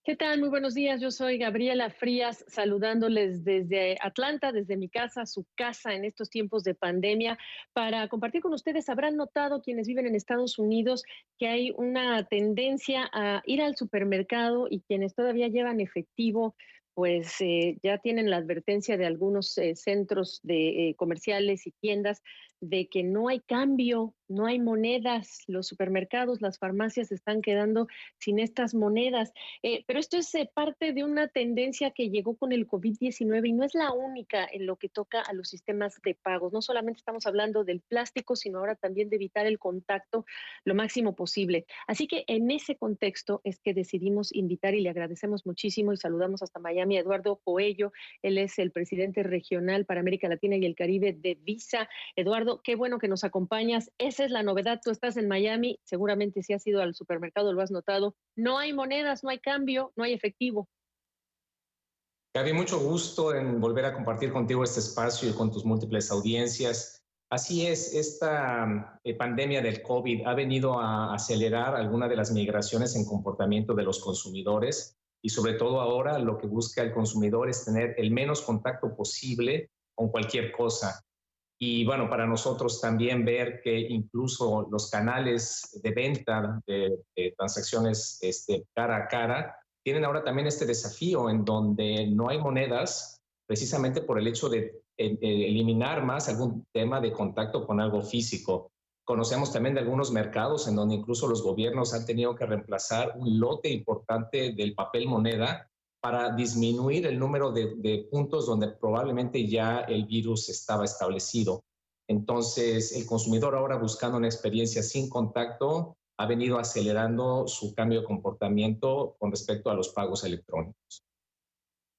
¿Qué tal? Muy buenos días. Yo soy Gabriela Frías, saludándoles desde Atlanta, desde mi casa, su casa en estos tiempos de pandemia, para compartir con ustedes. Habrán notado quienes viven en Estados Unidos que hay una tendencia a ir al supermercado y quienes todavía llevan efectivo, pues ya tienen la advertencia de algunos centros de comerciales y tiendas de que no hay cambio, no hay monedas. Los supermercados, las farmacias se están quedando sin estas monedas. Pero esto es parte de una tendencia que llegó con el COVID-19 y no es la única en lo que toca a los sistemas de pagos. No solamente estamos hablando del plástico, sino ahora también de evitar el contacto lo máximo posible. Así que en ese contexto es que decidimos invitar y le agradecemos muchísimo y saludamos hasta Miami a Eduardo Coello. Él es el presidente regional para América Latina y el Caribe de Visa. Eduardo, qué bueno que nos acompañas. Esa es la novedad. Tú estás en Miami, seguramente si has ido al supermercado lo has notado. No hay monedas, no hay cambio, no hay efectivo. Gaby, mucho gusto en volver a compartir contigo este espacio y con tus múltiples audiencias. Así es, esta pandemia del COVID ha venido a acelerar algunas de las migraciones en comportamiento de los consumidores y sobre todo ahora lo que busca el consumidor es tener el menos contacto posible con cualquier cosa. Y bueno, para nosotros también ver que incluso los canales de venta de transacciones cara a cara tienen ahora también este desafío en donde no hay monedas, precisamente por el hecho de eliminar más algún tema de contacto con algo físico. Conocemos también de algunos mercados en donde incluso los gobiernos han tenido que reemplazar un lote importante del papel moneda para disminuir el número de puntos donde probablemente ya el virus estaba establecido. Entonces, el consumidor ahora buscando una experiencia sin contacto ha venido acelerando su cambio de comportamiento con respecto a los pagos electrónicos.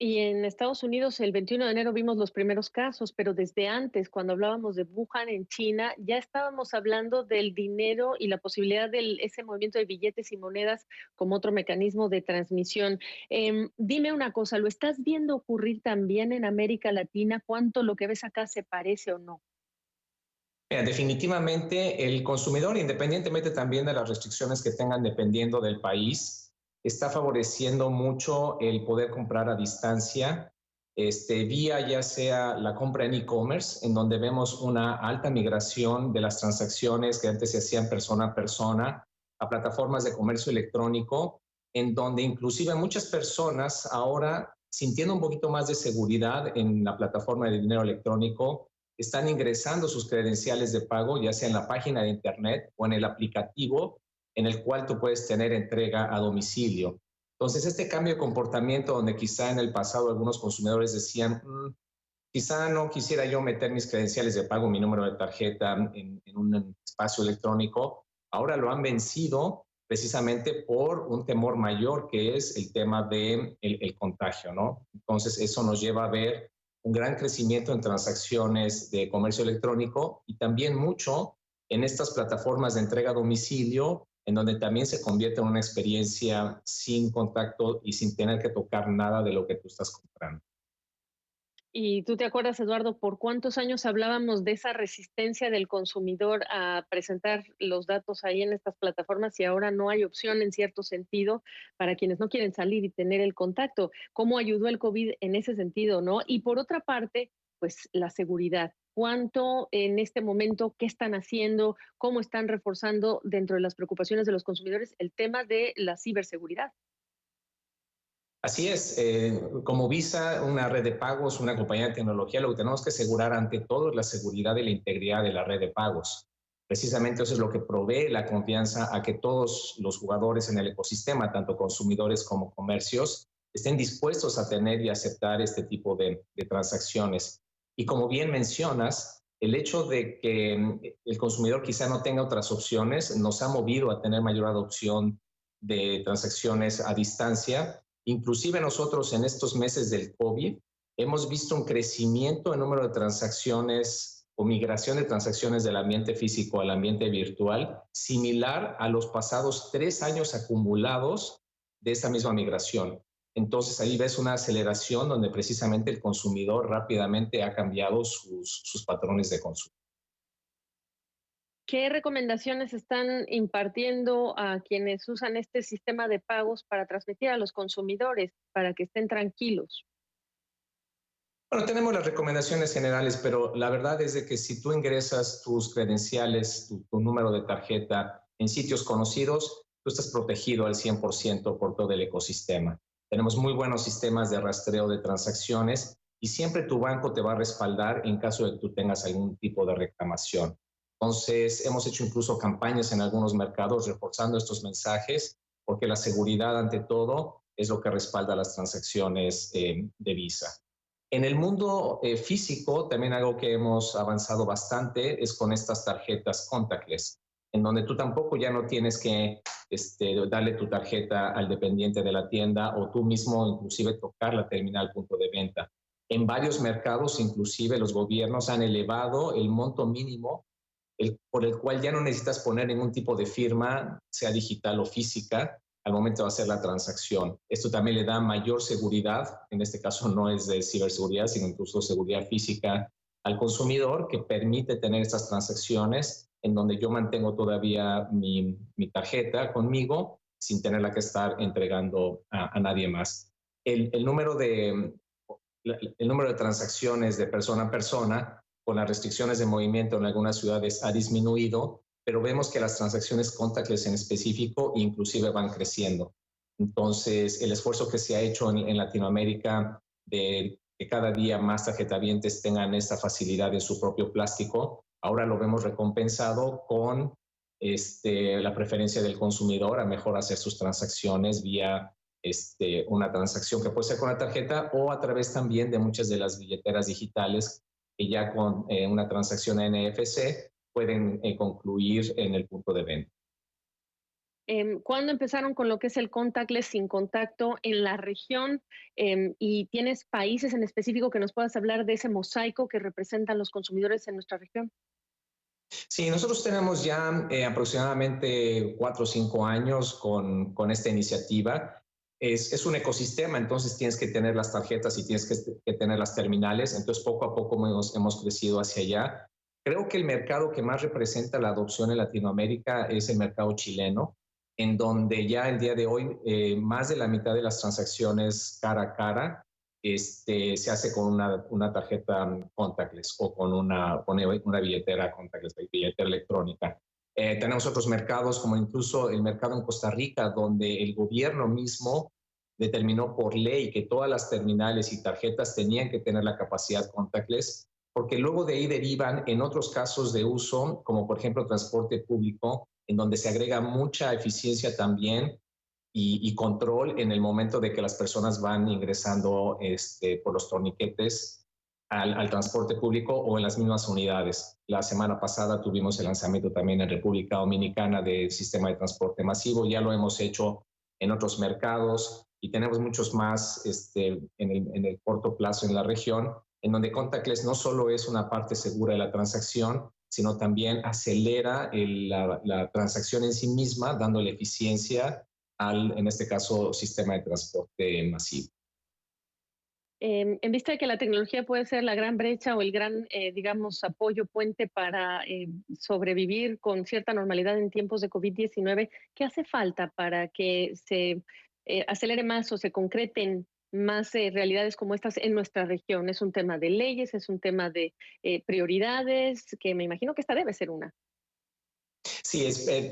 Y en Estados Unidos el 21 de enero vimos los primeros casos, pero desde antes, cuando hablábamos de Wuhan en China, ya estábamos hablando del dinero y la posibilidad de ese movimiento de billetes y monedas como otro mecanismo de transmisión. Dime una cosa, ¿lo estás viendo ocurrir también en América Latina? ¿Cuánto lo que ves acá se parece o no? Mira, definitivamente el consumidor, independientemente también de las restricciones que tengan dependiendo del país, está favoreciendo mucho el poder comprar a distancia, vía ya sea la compra en e-commerce, en donde vemos una alta migración de las transacciones que antes se hacían persona a persona, a plataformas de comercio electrónico, en donde inclusive muchas personas ahora, sintiendo un poquito más de seguridad en la plataforma de dinero electrónico, están ingresando sus credenciales de pago, ya sea en la página de internet o en el aplicativo en el cual tú puedes tener entrega a domicilio. Entonces, este cambio de comportamiento donde quizá en el pasado algunos consumidores decían, quizá no quisiera yo meter mis credenciales de pago, mi número de tarjeta en un espacio electrónico, ahora lo han vencido precisamente por un temor mayor que es el tema de el contagio, ¿no? Entonces, eso nos lleva a ver un gran crecimiento en transacciones de comercio electrónico y también mucho en estas plataformas de entrega a domicilio, en donde también se convierte en una experiencia sin contacto y sin tener que tocar nada de lo que tú estás comprando. Y tú te acuerdas, Eduardo, por cuántos años hablábamos de esa resistencia del consumidor a presentar los datos ahí en estas plataformas y ahora no hay opción en cierto sentido para quienes no quieren salir y tener el contacto. ¿Cómo ayudó el COVID en ese sentido, no? Y por otra parte, pues la seguridad. ¿Cuánto en este momento, qué están haciendo, cómo están reforzando dentro de las preocupaciones de los consumidores el tema de la ciberseguridad? Así es, como Visa, una red de pagos, una compañía de tecnología, lo que tenemos que asegurar ante todo es la seguridad y la integridad de la red de pagos. Precisamente eso es lo que provee la confianza a que todos los jugadores en el ecosistema, tanto consumidores como comercios, estén dispuestos a tener y aceptar este tipo de transacciones. Y como bien mencionas, el hecho de que el consumidor quizá no tenga otras opciones nos ha movido a tener mayor adopción de transacciones a distancia. Inclusive nosotros en estos meses del COVID hemos visto un crecimiento en número de transacciones o migración de transacciones del ambiente físico al ambiente virtual, similar a los pasados 3 años acumulados de esta misma migración. Entonces ahí ves una aceleración donde precisamente el consumidor rápidamente ha cambiado sus patrones de consumo. ¿Qué recomendaciones están impartiendo a quienes usan este sistema de pagos para transmitir a los consumidores para que estén tranquilos? Bueno, tenemos las recomendaciones generales, pero la verdad es de que si tú ingresas tus credenciales, tu número de tarjeta en sitios conocidos, tú estás protegido al 100% por todo el ecosistema. Tenemos muy buenos sistemas de rastreo de transacciones y siempre tu banco te va a respaldar en caso de que tú tengas algún tipo de reclamación. Entonces, hemos hecho incluso campañas en algunos mercados reforzando estos mensajes porque la seguridad ante todo es lo que respalda las transacciones de Visa. En el mundo físico, también algo que hemos avanzado bastante es con estas tarjetas contactless, en donde tú tampoco ya no tienes que darle tu tarjeta al dependiente de la tienda o tú mismo inclusive tocar la terminal punto de venta. En varios mercados, inclusive los gobiernos han elevado el monto mínimo por el cual ya no necesitas poner ningún tipo de firma, sea digital o física, al momento de hacer la transacción. Esto también le da mayor seguridad, en este caso no es de ciberseguridad, sino incluso seguridad física al consumidor, que permite tener estas transacciones en donde yo mantengo todavía mi tarjeta conmigo sin tenerla que estar entregando a nadie más. El número el número de transacciones de persona a persona con las restricciones de movimiento en algunas ciudades ha disminuido, pero vemos que las transacciones contactless en específico inclusive van creciendo. Entonces, el esfuerzo que se ha hecho en Latinoamérica de que cada día más tarjetavientes tengan esta facilidad en su propio plástico, ahora lo vemos recompensado con la preferencia del consumidor a mejor hacer sus transacciones vía una transacción que puede ser con la tarjeta o a través también de muchas de las billeteras digitales que ya con una transacción NFC pueden concluir en el punto de venta. ¿Cuándo empezaron con lo que es el contactless sin contacto en la región? ¿Y tienes países en específico que nos puedas hablar de ese mosaico que representan los consumidores en nuestra región? Sí, nosotros tenemos ya aproximadamente 4 o 5 años con esta iniciativa. Es un ecosistema, entonces tienes que tener las tarjetas y tienes que tener las terminales, entonces poco a poco hemos crecido hacia allá. Creo que el mercado que más representa la adopción en Latinoamérica es el mercado chileno, en donde ya el día de hoy más de la mitad de las transacciones cara a cara se hace con una tarjeta contactless o con una billetera contactless, billetera electrónica. Tenemos otros mercados, como incluso el mercado en Costa Rica, donde el gobierno mismo determinó por ley que todas las terminales y tarjetas tenían que tener la capacidad contactless, porque luego de ahí derivan en otros casos de uso, como por ejemplo transporte público, en donde se agrega mucha eficiencia también y control en el momento de que las personas van ingresando por los torniquetes al transporte público o en las mismas unidades. La semana pasada tuvimos el lanzamiento también en República Dominicana del sistema de transporte masivo, ya lo hemos hecho en otros mercados y tenemos muchos más en el corto plazo en la región, en donde contactless no solo es una parte segura de la transacción, sino también acelera la transacción en sí misma, dándole eficiencia en este caso, sistema de transporte masivo. En vista de que la tecnología puede ser la gran brecha o el gran, digamos, apoyo puente para sobrevivir con cierta normalidad en tiempos de COVID-19, ¿qué hace falta para que se acelere más o se concreten más realidades como estas en nuestra región? ¿Es un tema de leyes? ¿Es un tema de prioridades? Que me imagino que esta debe ser una. Sí,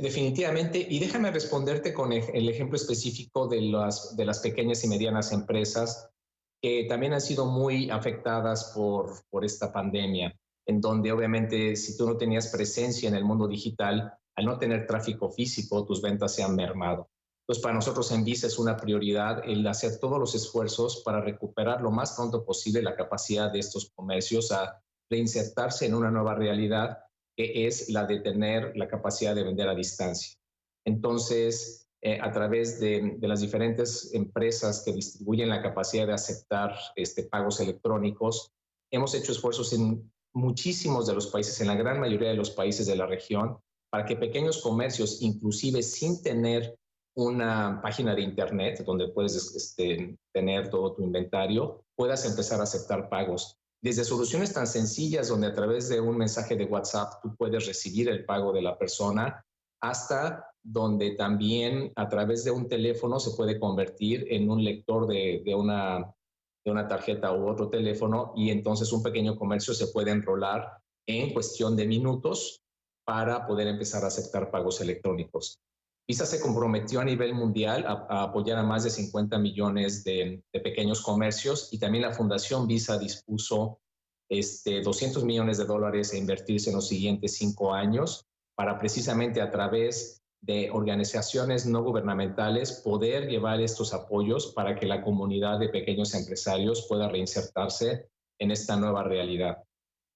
definitivamente. Y déjame responderte con el ejemplo específico de las pequeñas y medianas empresas que también han sido muy afectadas por esta pandemia, en donde obviamente si tú no tenías presencia en el mundo digital, al no tener tráfico físico, tus ventas se han mermado. Entonces, para nosotros en Visa es una prioridad el hacer todos los esfuerzos para recuperar lo más pronto posible la capacidad de estos comercios a reinsertarse en una nueva realidad que es la de tener la capacidad de vender a distancia. Entonces, a través de las diferentes empresas que distribuyen la capacidad de aceptar pagos electrónicos, hemos hecho esfuerzos en muchísimos de los países, en la gran mayoría de los países de la región, para que pequeños comercios, inclusive sin tener una página de internet donde puedes tener todo tu inventario, puedas empezar a aceptar pagos. desde soluciones tan sencillas donde a través de un mensaje de WhatsApp tú puedes recibir el pago de la persona, hasta donde también a través de un teléfono se puede convertir en un lector de una tarjeta u otro teléfono, y entonces un pequeño comercio se puede enrolar en cuestión de minutos para poder empezar a aceptar pagos electrónicos. Visa se comprometió a nivel mundial a apoyar a más de 50 millones de pequeños comercios, y también la Fundación Visa dispuso 200 millones de dólares a invertirse en los siguientes 5 años para precisamente a través de organizaciones no gubernamentales poder llevar estos apoyos para que la comunidad de pequeños empresarios pueda reinsertarse en esta nueva realidad.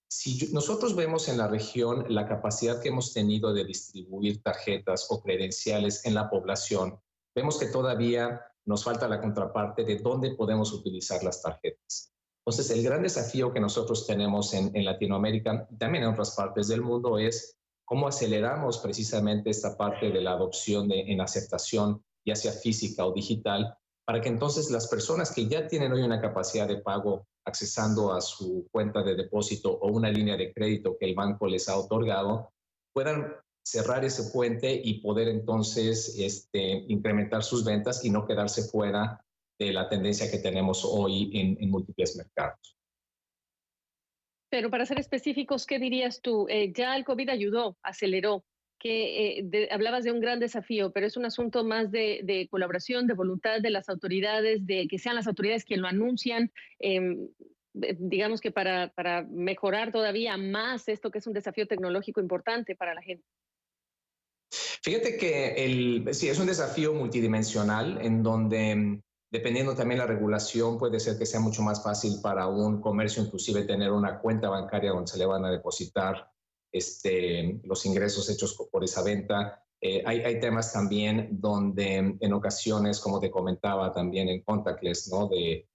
Si nosotros vemos en la región la capacidad que hemos tenido de distribuir tarjetas o credenciales en la población, vemos que todavía nos falta la contraparte de dónde podemos utilizar las tarjetas. Entonces, el gran desafío que nosotros tenemos en Latinoamérica y también en otras partes del mundo es cómo aceleramos precisamente esta parte de la adopción en aceptación, ya sea física o digital, para que entonces las personas que ya tienen hoy una capacidad de pago accesando a su cuenta de depósito o una línea de crédito que el banco les ha otorgado, puedan cerrar ese puente y poder entonces incrementar sus ventas y no quedarse fuera de la tendencia que tenemos hoy en múltiples mercados. Pero para ser específicos, ¿qué dirías tú? Ya el COVID ayudó, aceleró, que hablabas de un gran desafío, pero es un asunto más de colaboración, de voluntad de las autoridades, de que sean las autoridades quienes lo anuncian, digamos que para mejorar todavía más esto que es un desafío tecnológico importante para la gente. Fíjate que sí, es un desafío multidimensional en donde, dependiendo también la regulación, puede ser que sea mucho más fácil para un comercio inclusive tener una cuenta bancaria donde se le van a depositar los ingresos hechos por esa venta. Hay temas también donde en ocasiones, como te comentaba también en contactless, ¿no? Que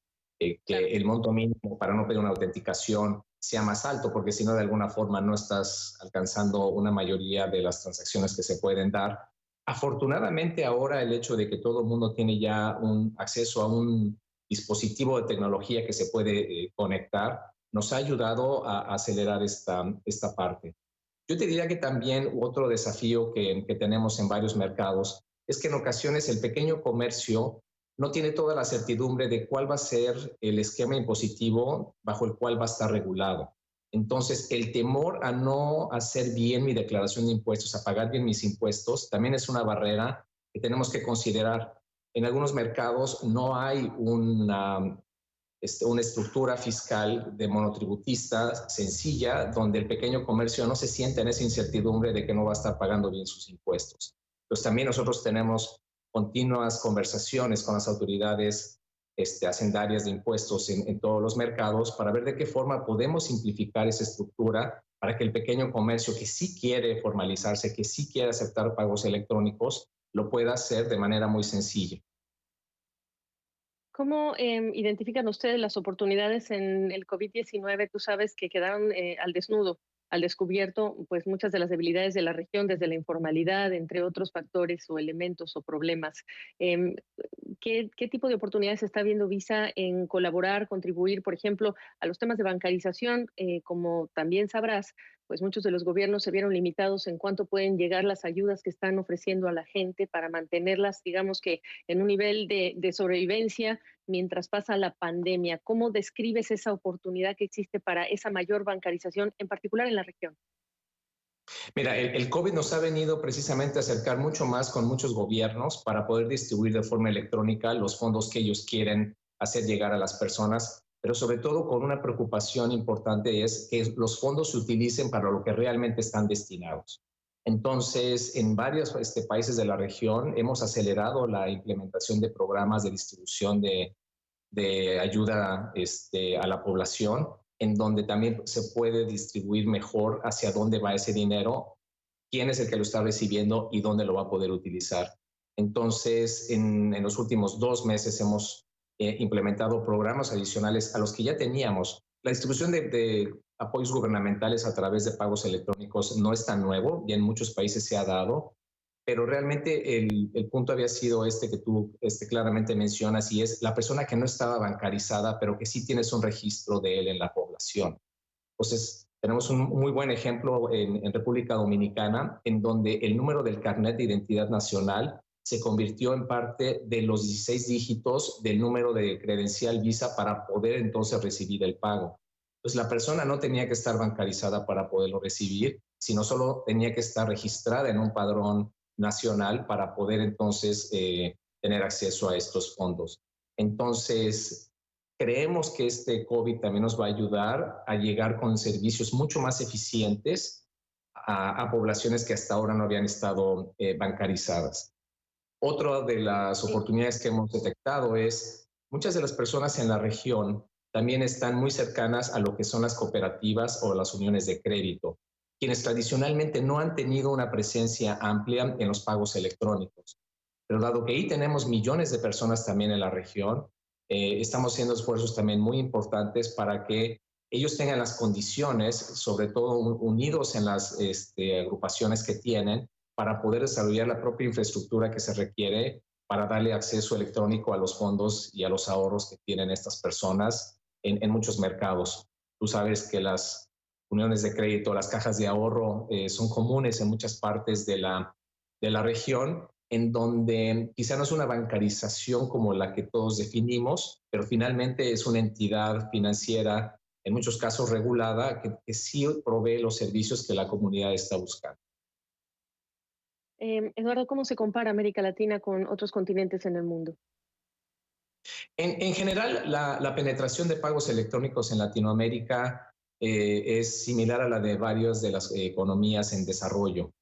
el monto mínimo para no pedir una autenticación sea más alto, porque si no, de alguna forma no estás alcanzando una mayoría de las transacciones que se pueden dar. Afortunadamente ahora el hecho de que todo el mundo tiene ya un acceso a un dispositivo de tecnología que se puede conectar, nos ha ayudado a acelerar esta parte. Yo te diría que también otro desafío que tenemos en varios mercados es que en ocasiones el pequeño comercio no tiene toda la certidumbre de cuál va a ser el esquema impositivo bajo el cual va a estar regulado. Entonces, el temor a no hacer bien mi declaración de impuestos, a pagar bien mis impuestos, también es una barrera que tenemos que considerar. En algunos mercados no hay una estructura fiscal de monotributista sencilla, donde el pequeño comercio no se siente en esa incertidumbre de que no va a estar pagando bien sus impuestos. Entonces, también nosotros tenemos continuas conversaciones con las autoridades hacendarias de impuestos en todos los mercados para ver de qué forma podemos simplificar esa estructura para que el pequeño comercio que sí quiere formalizarse, que sí quiere aceptar pagos electrónicos, lo pueda hacer de manera muy sencilla. ¿Cómo identifican ustedes las oportunidades en el COVID-19? Tú sabes que quedaron al desnudo, al descubierto, pues muchas de las debilidades de la región, desde la informalidad, entre otros factores o elementos o problemas. Em, ¿Qué tipo de oportunidades está viendo Visa en colaborar, contribuir, por ejemplo, a los temas de bancarización? Como también sabrás, pues muchos de los gobiernos se vieron limitados en cuánto pueden llegar las ayudas que están ofreciendo a la gente para mantenerlas, digamos que en un nivel de sobrevivencia mientras pasa la pandemia. ¿Cómo describes esa oportunidad que existe para esa mayor bancarización, en particular en la región? Mira, el COVID nos ha venido precisamente a acercar mucho más con muchos gobiernos para poder distribuir de forma electrónica los fondos que ellos quieren hacer llegar a las personas, pero sobre todo con una preocupación importante es que los fondos se utilicen para lo que realmente están destinados. Entonces, en varios países de la región hemos acelerado la implementación de programas de distribución de ayuda a la población, en donde también se puede distribuir mejor hacia dónde va ese dinero, quién es el que lo está recibiendo y dónde lo va a poder utilizar. Entonces, en los últimos 2 meses hemos implementado programas adicionales a los que ya teníamos. La distribución de apoyos gubernamentales a través de pagos electrónicos no es tan nuevo y en muchos países se ha dado, pero realmente el punto había sido este que tú claramente mencionas, y es la persona que no estaba bancarizada, pero que sí tienes un registro de él en la población. Entonces, tenemos un muy buen ejemplo en República Dominicana, en donde el número del carnet de identidad nacional se convirtió en parte de los 16 dígitos del número de credencial Visa para poder entonces recibir el pago. Entonces, la persona no tenía que estar bancarizada para poderlo recibir, sino solo tenía que estar registrada en un padrón nacional para poder entonces tener acceso a estos fondos. Entonces, creemos que este COVID también nos va a ayudar a llegar con servicios mucho más eficientes a poblaciones que hasta ahora no habían estado bancarizadas. Otra de las oportunidades que hemos detectado es muchas de las personas en la región también están muy cercanas a lo que son las cooperativas o las uniones de crédito, quienes tradicionalmente no han tenido una presencia amplia en los pagos electrónicos. Pero dado que ahí tenemos millones de personas también en la región, estamos haciendo esfuerzos también muy importantes para que ellos tengan las condiciones, sobre todo unidos en las agrupaciones que tienen, para poder desarrollar la propia infraestructura que se requiere para darle acceso electrónico a los fondos y a los ahorros que tienen estas personas en muchos mercados. Tú sabes que las uniones de crédito, las cajas de ahorro son comunes en muchas partes de la región, en donde quizá no es una bancarización como la que todos definimos, pero finalmente es una entidad financiera, en muchos casos regulada, que sí provee los servicios que la comunidad está buscando. Eduardo, ¿cómo se compara América Latina con otros continentes en el mundo? En general, la penetración de pagos electrónicos en Latinoamérica es similar a la de varias de las economías en desarrollo.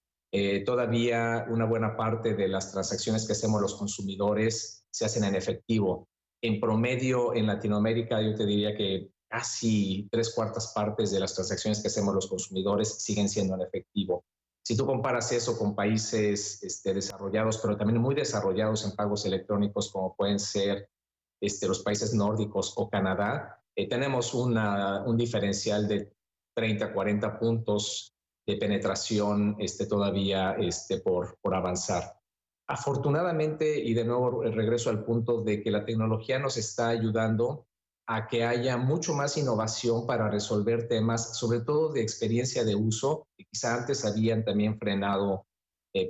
Todavía una buena parte de las transacciones que hacemos los consumidores se hacen en efectivo. En promedio, en Latinoamérica, yo te diría que casi 3/4 de las transacciones que hacemos los consumidores siguen siendo en efectivo. Si tú comparas eso con países desarrollados, pero también muy desarrollados en pagos electrónicos, como pueden ser los países nórdicos o Canadá, tenemos un diferencial de 30, 40 puntos de penetración todavía por avanzar. Afortunadamente, y de nuevo regreso al punto de que la tecnología nos está ayudando a que haya mucho más innovación para resolver temas, sobre todo de experiencia de uso, que quizá antes habían también frenado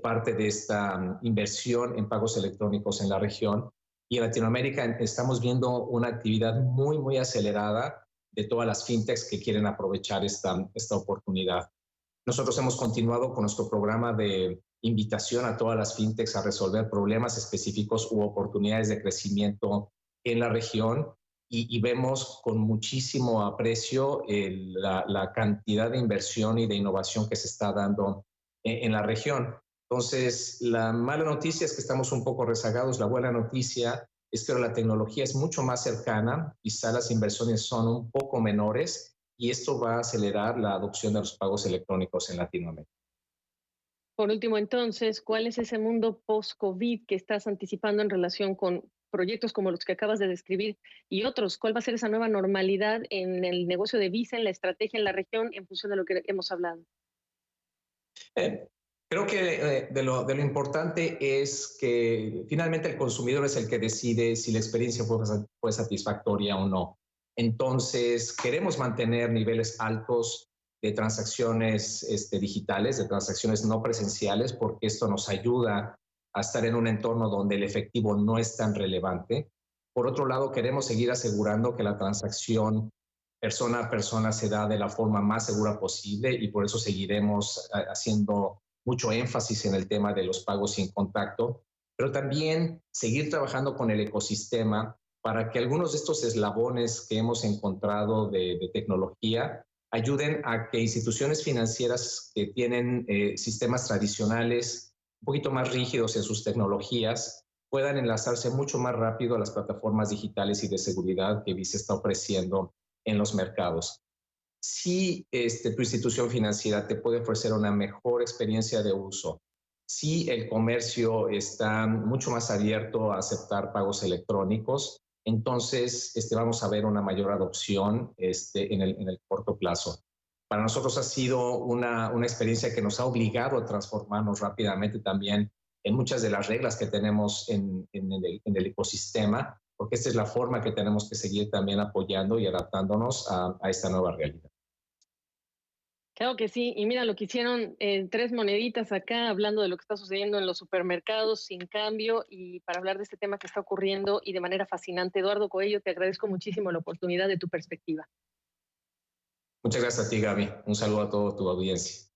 parte de esta inversión en pagos electrónicos en la región. Y en Latinoamérica estamos viendo una actividad muy, muy acelerada de todas las fintechs que quieren aprovechar esta oportunidad. Nosotros hemos continuado con nuestro programa de invitación a todas las fintechs a resolver problemas específicos u oportunidades de crecimiento en la región, y vemos con muchísimo aprecio la cantidad de inversión y de innovación que se está dando en la región. Entonces, la mala noticia es que estamos un poco rezagados. La buena noticia es que la tecnología es mucho más cercana, quizá las inversiones son un poco menores, y esto va a acelerar la adopción de los pagos electrónicos en Latinoamérica. Por último, entonces, ¿cuál es ese mundo post-COVID que estás anticipando en relación con proyectos como los que acabas de describir y otros? ¿Cuál va a ser esa nueva normalidad en el negocio de Visa, en la estrategia en la región, en función de lo que hemos hablado? Eh, Creo que de lo importante es que finalmente el consumidor es el que decide si la experiencia fue satisfactoria o no. Entonces, queremos mantener niveles altos de transacciones digitales, de transacciones no presenciales, porque esto nos ayuda a estar en un entorno donde el efectivo no es tan relevante. Por otro lado, queremos seguir asegurando que la transacción persona a persona se da de la forma más segura posible, y por eso seguiremos haciendo mucho énfasis en el tema de los pagos sin contacto, pero también seguir trabajando con el ecosistema para que algunos de estos eslabones que hemos encontrado de tecnología ayuden a que instituciones financieras que tienen sistemas tradicionales un poquito más rígidos en sus tecnologías puedan enlazarse mucho más rápido a las plataformas digitales y de seguridad que Visa está ofreciendo en los mercados. Si tu institución financiera te puede ofrecer una mejor experiencia de uso, si el comercio está mucho más abierto a aceptar pagos electrónicos, entonces vamos a ver una mayor adopción en el corto plazo. Para nosotros ha sido una experiencia que nos ha obligado a transformarnos rápidamente también en muchas de las reglas que tenemos en el ecosistema, porque esta es la forma que tenemos que seguir también apoyando y adaptándonos a esta nueva realidad. Claro que sí, y mira lo que hicieron, 3 moneditas acá, hablando de lo que está sucediendo en los supermercados sin cambio, y para hablar de este tema que está ocurriendo y de manera fascinante. Eduardo Coello, te agradezco muchísimo la oportunidad de tu perspectiva. Muchas gracias a ti, Gaby. Un saludo a toda tu audiencia.